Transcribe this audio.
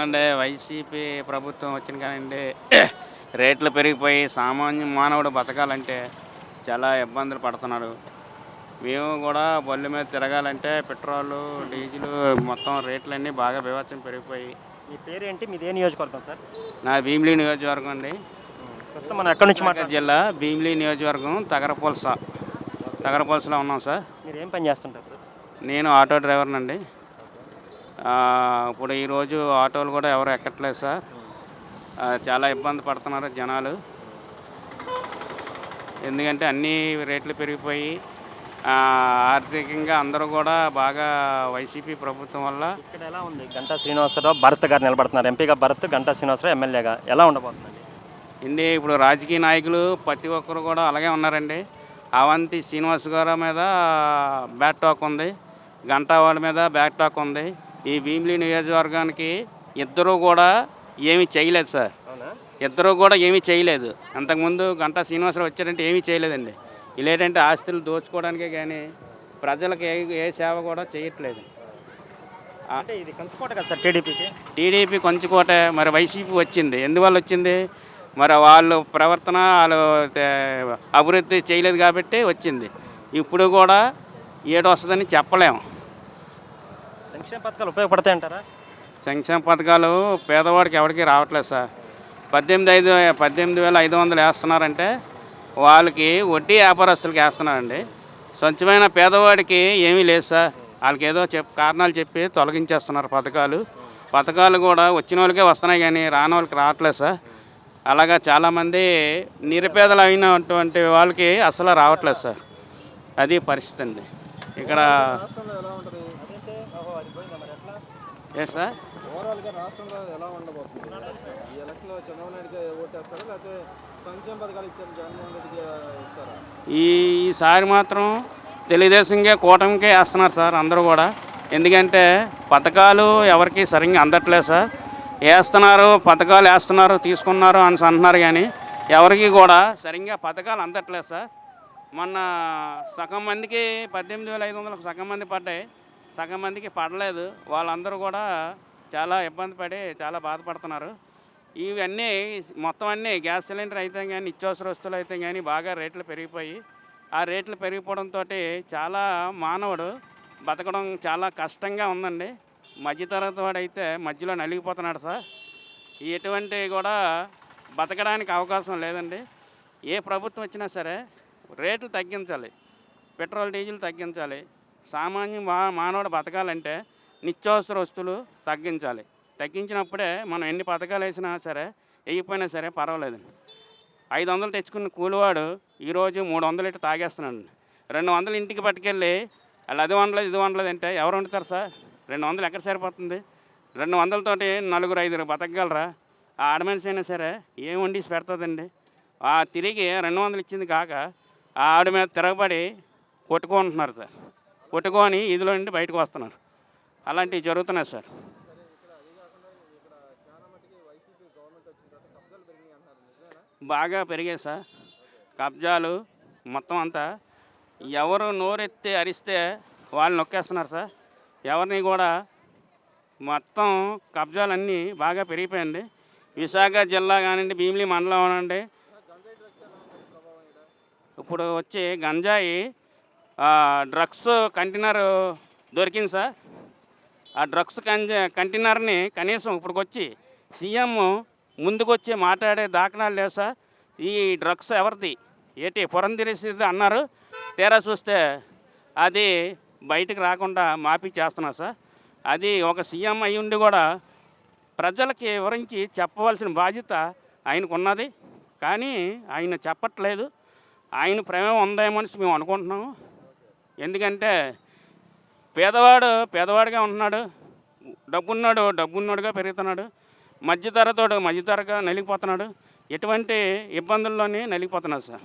అంటే వైసీపీ ప్రభుత్వం వచ్చిన కానండి రేట్లు పెరిగిపోయి సామాన్య మానవుడు బతకాలంటే చాలా ఇబ్బందులు పడుతున్నాడు. మేము కూడా బళ్ళు మీద తిరగాలంటే పెట్రోలు, డీజిలు మొత్తం రేట్లన్నీ బాగా బీభత్సం పెరిగిపోయి. మీ పేరేంటి? మీదే నియోజకవర్గం సార్? నా భీమిలి నియోజకవర్గం అండి. ప్రస్తుతం మనం ఎక్కడి నుంచి విశాఖ జిల్లా భీమిలి నియోజకవర్గం తగరపులసలో ఉన్నాం సార్. మీరు ఏం పని చేస్తుంటారు సార్? నేను ఆటో డ్రైవర్నండి. ఇప్పుడు ఈరోజు ఆటోలు కూడా ఎవరు ఎక్కట్లేదు సార్. చాలా ఇబ్బంది పడుతున్నారు జనాలు. ఎందుకంటే అన్నీ రేట్లు పెరిగిపోయి ఆర్థికంగా అందరూ కూడా బాగా వైసీపీ ప్రభుత్వం వల్ల. ఇక్కడ ఎలా ఉంది? గంటా శ్రీనివాసరావు భరత్ గారు నిలబడుతున్నారు. ఎంపీగా భరత్, గంటా శ్రీనివాసరావు ఎమ్మెల్యేగా. ఎలా ఉండబోతుందండి? ఇప్పుడు రాజకీయ నాయకులు ప్రతి ఒక్కరు కూడా అలాగే ఉన్నారండి. అవంతి శ్రీనివాస్ గారి మీద బ్యాక్ టాక్ ఉంది, గంటా వాళ్ళ మీద బ్యాక్ టాక్ ఉంది. ఈ భీమిలి నియోజకవర్గానికి ఇద్దరూ కూడా ఏమీ చేయలేదు సార్. ఇద్దరూ కూడా ఏమీ చేయలేదు. అంతకుముందు గంటా శ్రీనివాసరావు వచ్చారంటే ఏమీ చేయలేదండి. ఇలాంటి ఆస్తులు దోచుకోవడానికే కానీ ప్రజలకు ఏ సేవ కూడా చేయట్లేదు. అంటే ఇది కంచుకోట కదా సార్ టీడీపీకి? టీడీపీ కంచుకోట. మరి వైసీపీ వచ్చింది, ఎందువల్ల వచ్చింది? మరి వాళ్ళు ప్రవర్తన, వాళ్ళు అభివృద్ధి చేయలేదు కాబట్టి వచ్చింది. ఇప్పుడు కూడా ఏడు వస్తుందని చెప్పలేము. సంక్షేమ పథకాలు ఉపయోగపడతాయంటారా? సంక్షేమ పథకాలు పేదవాడికి ఎవరికి రావట్లేదు సార్. 18,500 వేస్తున్నారంటే వాళ్ళకి వడ్డీ వ్యాపారస్తులకి వేస్తున్నారండి. స్వచ్ఛమైన పేదవాడికి ఏమీ లేదు సార్. వాళ్ళకి ఏదో కారణాలు చెప్పి తొలగించేస్తున్నారు పథకాలు కూడా వచ్చిన వాళ్ళకే వస్తున్నాయి కానీ రాని వాళ్ళకి రావట్లేదు సార్. అలాగా చాలామంది నిరుపేదలు అయినటువంటి వాళ్ళకి అసలు రావట్లేదు సార్. అది పరిస్థితి అండి ఇక్కడ. ఏ సార్ ఈసారి మాత్రం తెలుగుదేశంకే, కూటమికే వేస్తున్నారు సార్ అందరూ కూడా. ఎందుకంటే పథకాలు ఎవరికి సరిగ్గా అందట్లేదు సార్. పథకాలు వేస్తున్నారు, తీసుకున్నారు అని అంటున్నారు కానీ ఎవరికి కూడా సరిగ్గా పథకాలు అందట్లేదు సార్. మొన్న సగం మందికి 18,500 సగం మంది పడ్డాయి, సగం మందికి పడలేదు. వాళ్ళందరూ కూడా చాలా ఇబ్బంది పడి చాలా బాధపడుతున్నారు. ఇవన్నీ మొత్తం అన్నీ గ్యాస్ సిలిండర్ అయితే కానీ, నిత్యావసర వస్తువులు అయితే కానీ బాగా రేట్లు పెరిగిపోయి, ఆ రేట్లు పెరిగిపోవడంతో చాలా మానవుడు బతకడం చాలా కష్టంగా ఉందండి. మధ్యతరగతి వాడు అయితే మధ్యలో నలిగిపోతున్నాడు సార్. ఎటువంటి కూడా బతకడానికి అవకాశం లేదండి. ఏ ప్రభుత్వం వచ్చినా సరే రేట్లు తగ్గించాలి, పెట్రోల్ డీజిల్ తగ్గించాలి. సామాన్య మానవుడు బతకాలంటే నిత్యావసర వస్తువులు తగ్గించాలి. తగ్గించినప్పుడే మనం ఎన్ని పథకాలు వేసినా సరే, వేయకపోయినా సరే పర్వాలేదండి. 500 తెచ్చుకున్న కూలివాడు ఈరోజు 300 ఇటు తాగేస్తున్నాడు. 200 ఇంటికి పట్టుకెళ్ళి వాళ్ళు అది వండలేదు ఇది వండలేదు అంటే ఎవరు వండుతారు సార్? 200 ఎక్కడ సరిపోతుంది? 200తోటి 4-5 బతకగలరా? ఆ ఆడమనిషి అయినా సరే ఏం వండిసి పెడుతుందండి? తిరిగి 200 ఇచ్చింది కాక ఆ ఆవిడ మీద తిరగబడి కొట్టుకుంటున్నారు సార్. కొట్టుకొని ఇదిలో నుండి బయటకు వస్తున్నారు. అలాంటివి జరుగుతున్నాయి సార్. బాగా పెరిగాయి సార్ కబ్జాలు. మొత్తం అంతా ఎవరు నోరెత్తి అరిస్తే వాళ్ళు నొక్కేస్తున్నారు సార్. ఎవరిని కూడా మొత్తం కబ్జాలన్నీ బాగా పెరిగిపోయింది. విశాఖ జిల్లా కానివ్వండి, భీమిలి మండలం అనండి, ఇప్పుడు వచ్చి గంజాయి డ్రగ్స్ కంటైనర్ దొరికింది సార్. ఆ డ్రగ్స్ కంటైనర్ని కనీసం ఇప్పుడుకొచ్చి సీఎం ముందుకొచ్చి మాట్లాడే దాఖలాలు లేవు సార్. ఈ డ్రగ్స్ ఎవరిది ఏంటి పురంధరేసిది అన్నారు. తీరా చూస్తే అది బయటకు రాకుండా మాఫీ చేస్తున్నారు సార్. అది ఒక సీఎం అయి ఉండి కూడా ప్రజలకి వివరించి చెప్పవలసిన బాధ్యత ఆయనకు ఉన్నది. కానీ ఆయన చెప్పట్లేదు. ఆయన ప్రమేయం ఉందేమో అని మేము అనుకుంటున్నాము. ఎందుకంటే పేదవాడిగా ఉంటున్నాడు, డబ్బున్నోడుగా పెరుగుతున్నాడు, మధ్యతరగా నలిగిపోతున్నాడు. ఎటువంటి ఇబ్బందుల్లోనే నలిగిపోతున్నాడు సార్.